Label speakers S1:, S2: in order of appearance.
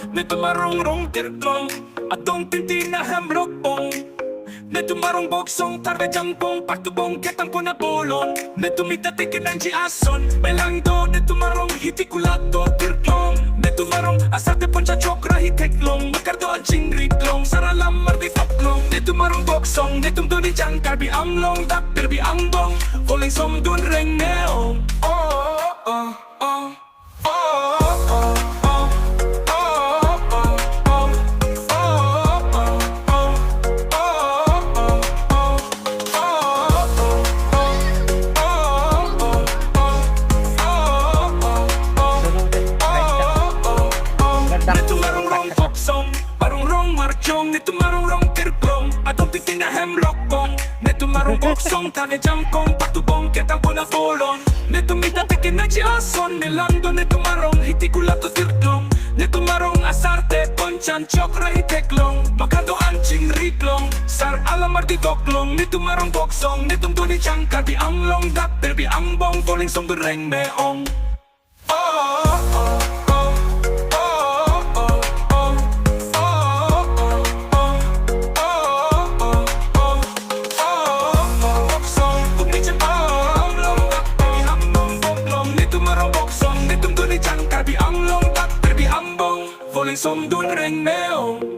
S1: Nito marong tirklong atong tintina hamlokpong. Nito marong boksong tarajangpong patubong ketang po na bolon. Nito mitatikin ang jiason belangdo. Nito marong hitikulato tirklong. Nito marong asarte poncha chokra hiteklong. Makardo ang chingriklong saralam mardi foklong. Nito marong boksong netum doni jang karbi amlong dak pirbi ambong. Voling som dun reng neong. Nito marong boksong, marong marchong. Nito marong tirklong atong titin na hemlockbong. Nito marong boksong tane jangkong patubong ketang po na bolon. Nito mitatikin na jiason nilando. Nito marong hitikulato tirklong. Nito marong asarte ponchan chokra hiteklong. Makado ang chingriklong sar alamar di doklong. Nito marong boksong netong doni chang karbi amlong dak perbi ambong. Voling som dureng meong. Voling som dun reng meong.